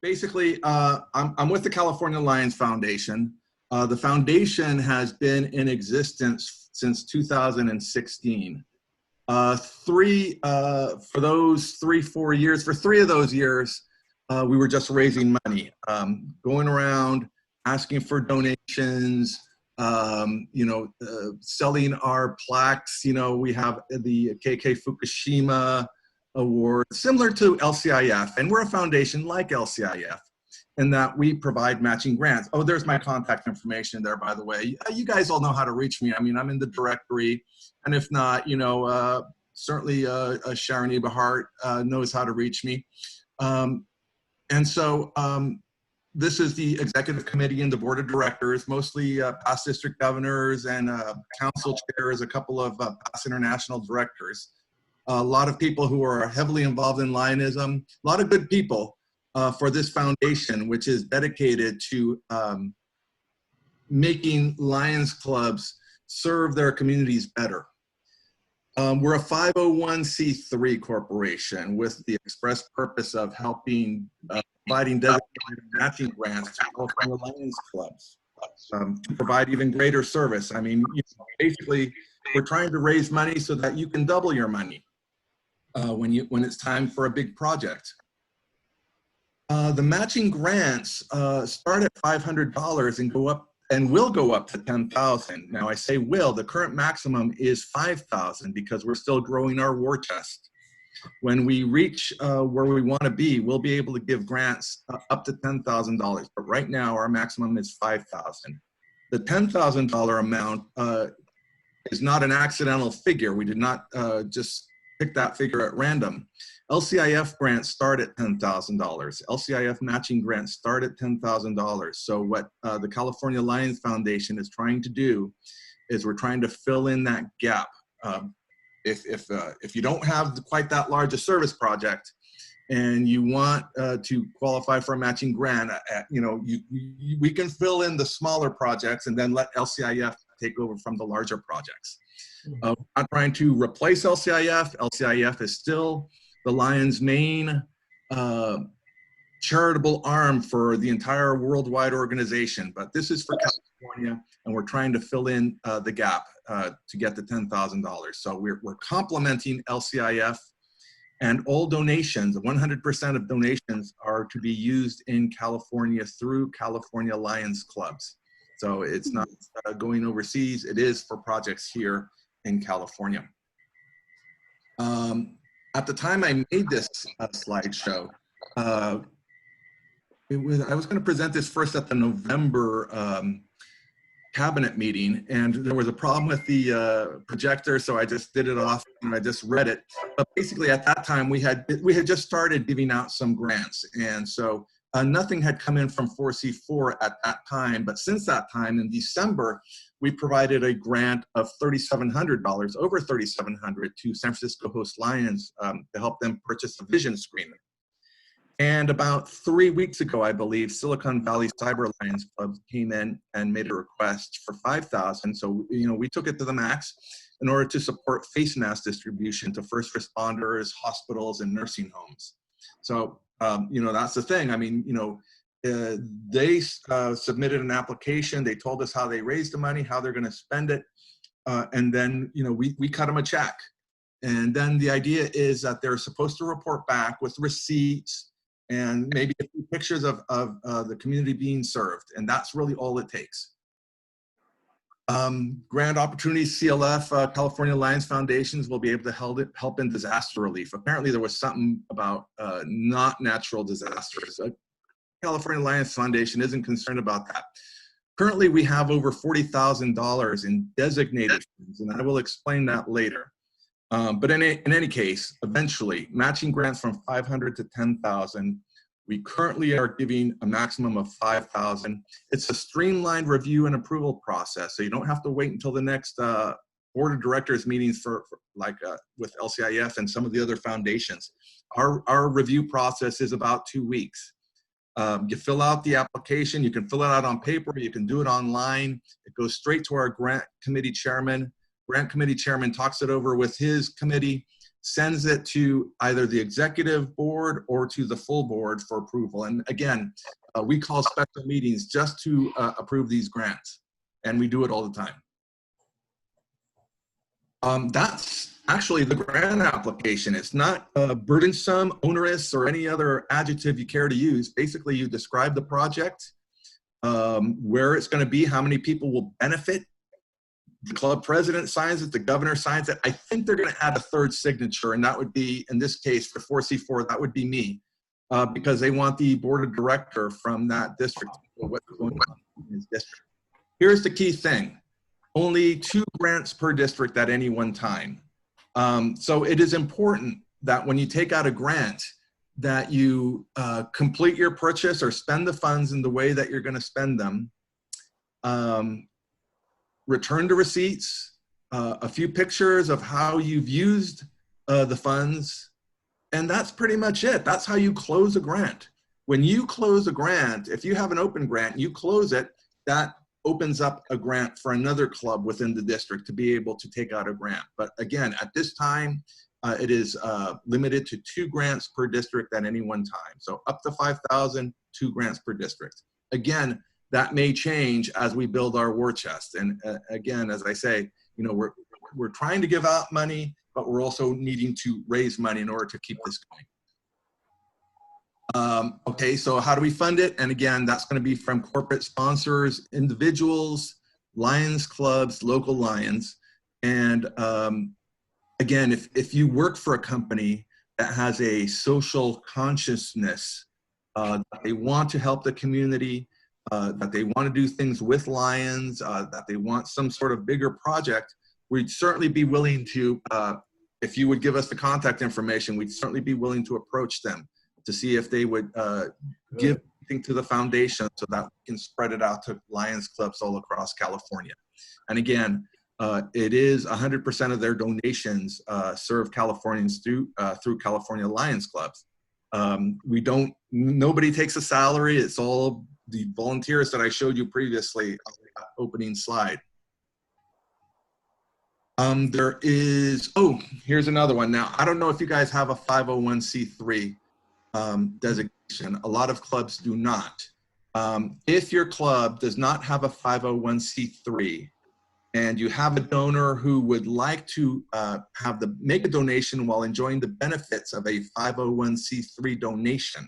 basically, I'm with the California Lions Foundation. The foundation has been in existence since 2016. For those 4 years, for 3 of those years, we were just raising money, going around asking for donations, selling our plaques. We have the KK Fukushima Award, similar to LCIF, and we're a foundation like LCIF in that we provide matching grants. Oh, there's my contact information there, by the way. You guys all know how to reach me. I mean, I'm in the directory, and if not, certainly Sharon Eberhardt knows how to reach me. This is the executive committee and the board of directors, mostly past district governors and council chairs, a couple of past international directors. A lot of people who are heavily involved in Lionism, a lot of good people for this foundation, which is dedicated to making Lions clubs serve their communities better. We're a 501c3 corporation with the express purpose of helping providing designated matching grants to California Lions clubs to provide even greater service. I mean, basically, we're trying to raise money so that you can double your money when it's time for a big project. The matching grants start at $500 and go up and will go up to $10,000. Now I say will, the current maximum is $5,000 because we're still growing our war chest. When we reach where we want to be, we'll be able to give grants up to $10,000, but right now our maximum is $5,000. The $10,000 amount is not an accidental figure. We did not just pick that figure at random. LCIF grants start at $10,000. LCIF matching grants start at $10,000. So what the California Lions Foundation is trying to do is we're trying to fill in that gap. If you don't have quite that large a service project and you want to qualify for a matching grant, we can fill in the smaller projects and then let LCIF take over from the larger projects. We're not trying to replace LCIF. LCIF is still the Lions' main charitable arm for the entire worldwide organization, but this is for California, and we're trying to fill in the gap to get the $10,000. So we're complementing LCIF, and all donations, 100% of donations are to be used in California through California Lions clubs. So it's not going overseas, it is for projects here in California. At the time I made this slideshow, I was going to present this first at the November cabinet meeting, and there was a problem with the projector, so I just did it off and I just read it. But basically, at that time, we had just started giving out some grants, and so nothing had come in from 4C4 at that time. But since that time, in December, we provided a grant of $3,700, over $3,700, to San Francisco Host Lions to help them purchase a vision screener. And about 3 weeks ago, I believe, Silicon Valley Cyber Lions Club came in and made a request for $5,000. So, we took it to the max in order to support face mask distribution to first responders, hospitals, and nursing homes. So, that's the thing. I mean, they submitted an application. They told us how they raised the money, how they're going to spend it. And then, we cut them a check. And then the idea is that they're supposed to report back with receipts and maybe a few pictures of the community being served. And that's really all it takes. Grant opportunities, CLF, California Lions Foundations will be able to help in disaster relief. Apparently there was something about not natural disasters. California Lions Foundation isn't concerned about that. Currently we have over $40,000 in designated funds, and I will explain that later. But in any case, eventually, matching grants from $500 to $10,000. We currently are giving a maximum of $5,000. It's a streamlined review and approval process, so you don't have to wait until the next board of directors meetings with LCIF and some of the other foundations. Our review process is about 2 weeks. You fill out the application. You can fill it out on paper. You can do it online. It goes straight to our grant committee chairman. Grant committee chairman talks it over with his committee, sends it to either the executive board or to the full board for approval. And again, we call special meetings just to approve these grants, and we do it all the time. That's actually the grant application. It's not burdensome, onerous, or any other adjective you care to use. Basically, you describe the project, where it's going to be, how many people will benefit. The club president signs it, the governor signs it. I think they're going to add a third signature, and that would be, in this case, for 4C4, that would be me, because they want the board of director from that district to know what's going on in his district. Here's the key thing. Only 2 grants per district at any one time. So it is important that when you take out a grant, that you complete your purchase or spend the funds in the way that you're going to spend them. Return the receipts, a few pictures of how you've used the funds, and that's pretty much it. That's how you close a grant. When you close a grant, if you have an open grant, you close it, that opens up a grant for another club within the district to be able to take out a grant. But again, at this time, it is limited to 2 grants per district at any one time. So up to 5,000, 2 grants per district. Again, that may change as we build our war chest. And again, as I say, you know, we're trying to give out money, but we're also needing to raise money in order to keep this going. Okay, so how do we fund it? And again, that's going to be from corporate sponsors, individuals, Lions clubs, local Lions. And again, if you work for a company that has a social consciousness, that they want to help the community, that they want to do things with Lions, that they want some sort of bigger project, we'd certainly be willing to, if you would give us the contact information, we'd certainly be willing to approach them to see if they would give anything to the foundation so that we can spread it out to Lions clubs all across California. And again, it is 100% of their donations serve Californians through California Lions clubs. Nobody takes a salary. It's all the volunteers that I showed you previously on the opening slide. There is, oh, here's another one. Now, I don't know if you guys have a 501c3 designation. A lot of clubs do not. If your club does not have a 501c3 and you have a donor who would like to make a donation while enjoying the benefits of a 501c3 donation,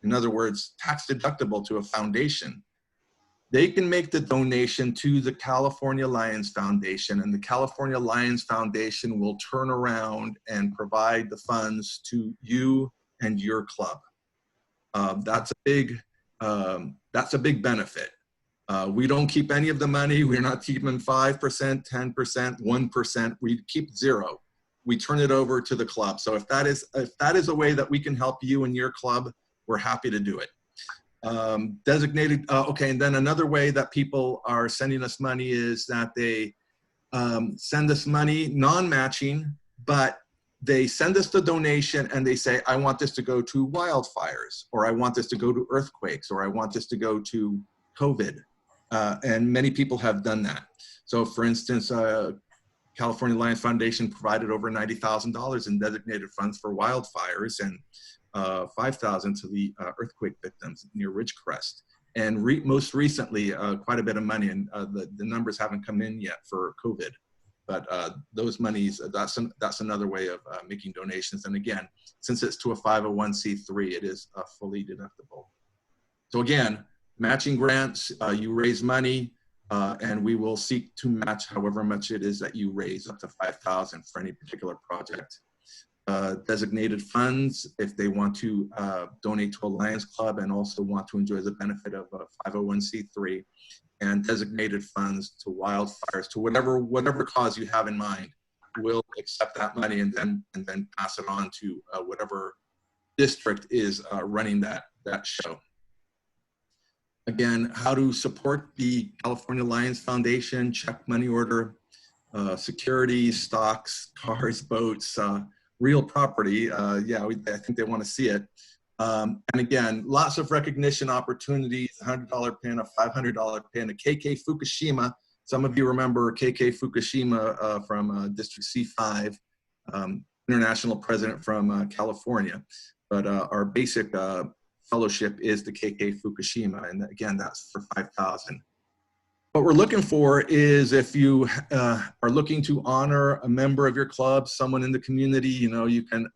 in other words, tax deductible to a foundation, they can make the donation to the California Lions Foundation, and the California Lions Foundation will turn around and provide the funds to you and your club. That's a big benefit. We don't keep any of the money. We're not keeping 5%, 10%, 1%. We keep 0. We turn it over to the club. So if that is a way that we can help you and your club, we're happy to do it. Designated, okay, and then another way that people are sending us money is that they send us money non-matching, but they send us the donation and they say, I want this to go to wildfires, or I want this to go to earthquakes, or I want this to go to COVID. And many people have done that. So for instance, California Lions Foundation provided over $90,000 in designated funds for wildfires, and $5,000 to the earthquake victims near Ridgecrest. And most recently, quite a bit of money, and the numbers haven't come in yet for COVID. But those monies, that's another way of making donations. And again, since it's to a 501c3, it is fully deductible. So again, matching grants, you raise money, and we will seek to match however much it is that you raise, up to $5,000 for any particular project. Designated funds, if they want to donate to a Lions Club and also want to enjoy the benefit of a 501c3, and designated funds to wildfires, to whatever cause you have in mind, we'll accept that money and then pass it on to whatever district is running that show. Again, how to support the California Lions Foundation: check money order, securities, stocks, cars, boats, real property. Yeah, I think they want to see it. And again, lots of recognition opportunities: $100 pin, a $500 pin, a KK Fukushima. Some of you remember KK Fukushima from District C5. international president from California. But our basic fellowship is the KK Fukushima, and again, that's for 5,000. What we're looking for is if you are looking to honor a member of your club, someone in the community, you know, you can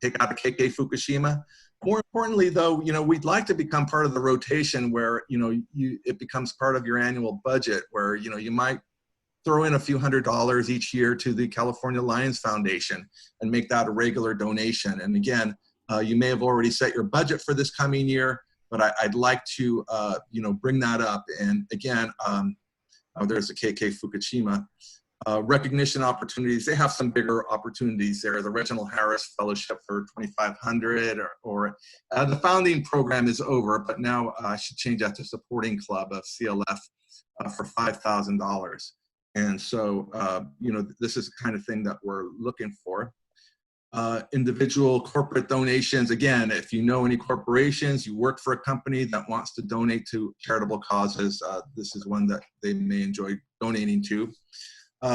take out a KK Fukushima. More importantly, though, you know, we'd like to become part of the rotation where, you know, it becomes part of your annual budget, where, you know, you might throw in a few $100s each year to the California Lions Foundation and make that a regular donation. And again, you may have already set your budget for this coming year, but I'd like to, you know, bring that up. And again, there's the KK Fukushima. Recognition opportunities, they have some bigger opportunities there. The Reginald Harris Fellowship for $2,500, or the founding program is over, but now I should change that to supporting club of CLF for $5,000. And so, you know, this is the kind of thing that we're looking for. Individual corporate donations, again, if you know any corporations, you work for a company that wants to donate to charitable causes, this is one that they may enjoy donating to.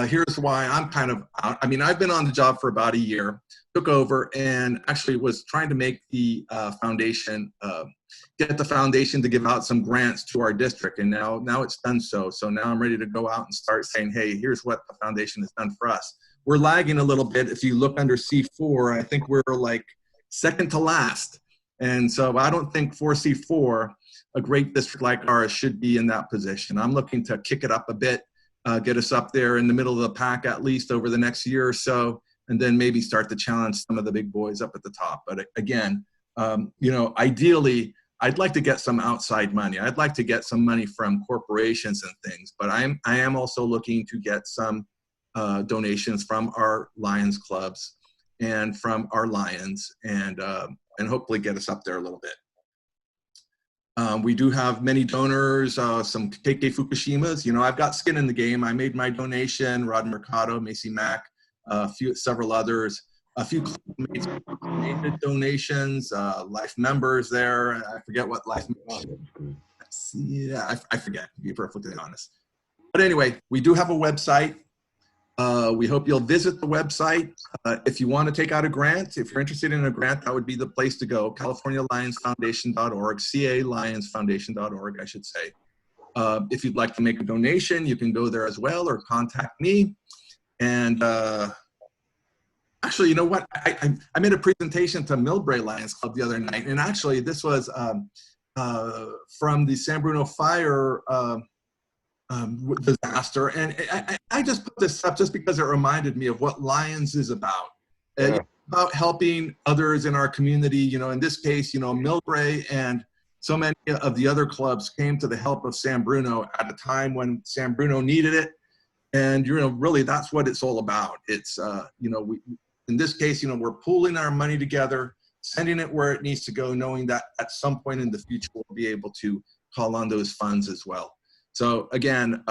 Here's why I'm kind of out. I mean, I've been on the job for about a year, took over, and actually was trying to make the foundation, get the foundation to give out some grants to our district, and now it's done so. So now I'm ready to go out and start saying, hey, here's what the foundation has done for us. We're lagging a little bit. If you look under C4, I think we're like second to last. And so I don't think for C4, a great district like ours should be in that position. I'm looking to kick it up a bit. Get us up there in the middle of the pack at least over the next year or so, and then maybe start to challenge some of the big boys up at the top. But again, you know, ideally, I'd like to get some outside money. I'd like to get some money from corporations and things, but I am also looking to get some donations from our Lions clubs and from our Lions, and hopefully get us up there a little bit. We do have many donors, some KK Fukushimas. You know, I've got skin in the game. I made my donation, Rod Mercado, Macy Mack, several others. A few clubmates made donations, life members there. I forget what life members. Yeah, I forget, to be perfectly honest. But anyway, we do have a website. We hope you'll visit the website. If you want to take out a grant, if you're interested in a grant, that would be the place to go, CaliforniaLionsFoundation.org, CALionsFoundation.org, I should say. If you'd like to make a donation, you can go there as well, or contact me. And actually, you know what? I made a presentation to Millbrae Lions Club the other night, and actually this was from the San Bruno fire disaster, and I just put this up just because it reminded me of what Lions is about. Yeah. About helping others in our community. You know, in this case, you know, Millbrae and so many of the other clubs came to the help of San Bruno at a time when San Bruno needed it. And, you know, really that's what it's all about. It's, you know, in this case, you know, we're pooling our money together, sending it where it needs to go, knowing that at some point in the future, we'll be able to call on those funds as well. So again,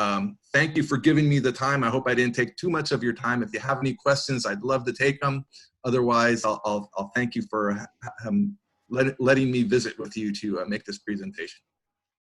thank you for giving me the time. I hope I didn't take too much of your time. If you have any questions, I'd love to take them. Otherwise, I'll thank you for letting me visit with you to make this presentation.